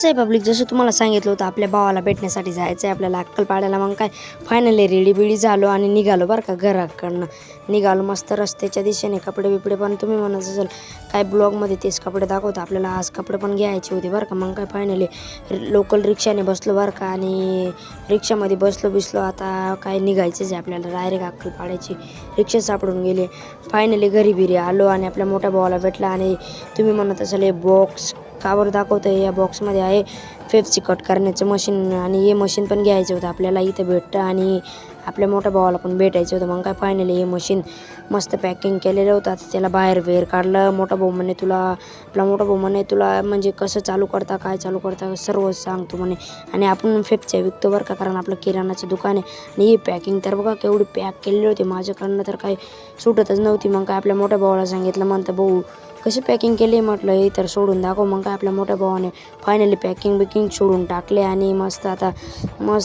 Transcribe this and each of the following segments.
आहे पब्लिक, जसं तुम्हाला सांगितलं होतं आपल्या भावाला भेटण्यासाठी जायचं आहे आपल्याला अक्कलपाड्याला. मग काय फायनली रेडी झालो आणि निघालो बरं का. घराकडनं निघालो मस्त रस्त्याच्या दिशेने. कपडे बिपडे पण तुम्ही म्हणत असाल काय ब्लॉगमध्ये तेच कपडे दाखवतो आपल्याला. आज कपडे पण घ्यायचे होते बरं का. मग काय फायनली लोकल रिक्षाने बसलो बरं का. आणि रिक्षामध्ये बसलो आता काय निघायचंच आहे आपल्याला. डायरेक्ट अक्कलपाड्याची रिक्षा सापडून गेली. फायनली घरी बिरी आलो आणि आपल्या मोठ्या भावाला भेटला. आणि तुम्ही म्हणत असाल हे बॉक्स कावर दाखवतं आहे, या बॉक्समध्ये आहे फेफची कट करण्याचं मशीन. आणि हे मशीन पण घ्यायचं होतं आपल्याला, इथं भेटतं आणि आपल्या मोठ्या भावाला पण भेटायचं होतं. मग काय फायनली हे मशीन मस्त पॅकिंग केलेलं होतं. आता त्याला बाहेर काढलं. आपला मोठा भाऊ म्हणे तुला म्हणजे कसं चालू करता, काय चालू करता सर्व सांगतो म्हणे. आणि आपण फेफच्या विकतो बरं का, कारण आपलं किराणाचं दुकान आहे. आणि ही पॅकिंग तर बघा केवढी पॅक केलेली होती, माझ्याकडनं तर काही सुटतच नव्हती. मग काय आपल्या मोठ्या भावाला सांगितलं. म्हणतं भाऊ कशी पॅकिंग केली म्हटलं, हे तर सोडून दाखव. मग काय आपल्या मोठ्या भावाने फायनली पॅकिंग सोडून टाकले. आणि मस्त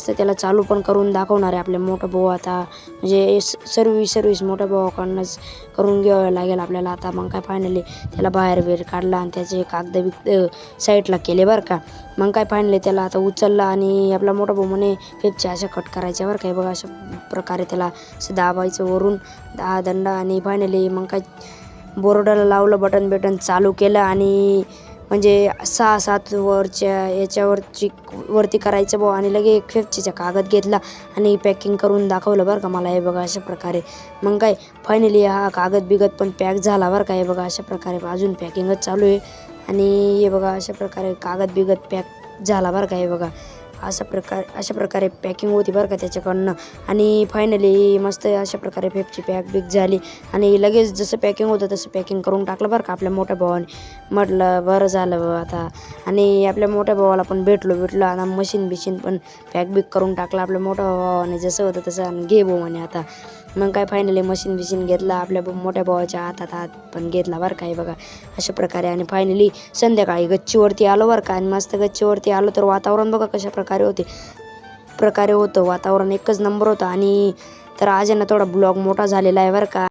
त्याला चालू पण करून दाखवणार आहे आपल्या मोठा भाऊ. आता म्हणजे सर्विस मोठ्या भावाकडनंच करून घ्यावं लागेल आपल्याला आता. मग काय फायनली त्याला बाहेर काढला आणि त्याचे कागद साईडला केले बरं का. मग काय फायनली त्याला आता उचललं आणि आपला मोठा भाऊ म्हणे फेपच्या अशा कट करायच्या बरं काय. बघा अशा प्रकारे त्याला असं दाबायचं वरून 10 दंडा. आणि फायनली मग काय बोर्डाला लावलं, बटन चालू केलं. आणि म्हणजे 6-7 वरच्या वरती करायचं भाऊ. आणि लगे फेफचीचा कागद घेतला आणि पॅकिंग करून दाखवलं बरं का मला. हे बघा अशा प्रकारे. मग काय फायनली हा कागद पण पॅक झाला बरं का. हे बघा अशा प्रकारे अजून पॅकिंगच चालू आहे. आणि हे बघा अशा प्रकारे कागद पॅक झाला बरं का. हे बघा अशा प्रकारे पॅकिंग होती बरं का त्याच्याकडनं. आणि फायनली मस्त अशा प्रकारे फेफची पॅक झाली. आणि लगेच जसं पॅकिंग होतं तसं पॅकिंग करून टाकलं बरं का आपल्या मोठ्या भावाने. म्हटलं बरं झालं आता. आणि आपल्या मोठ्या भावाला पण भेटलो आता मशीन पण पॅक करून टाकलं आपल्या मोठ्या भावाने. जसं होतं तसं आणि घे भाऊ म्हणे आता. मग काय फायनली मशीन घेतला आपल्या मोठ्या भावाच्या हात पण घेतला बरं का. हे बघा अशा प्रकारे. आणि फायनली संध्याकाळी गच्चीवरती आलो बरं का. आणि मस्त गच्चीवरती आलो तर वातावरण बघा कशा प्रकारे होतं वातावरण. एकच नंबर होतं. आणि तर आज आहे ना थोडा ब्लॉग मोठा झालेला आहे बरं का.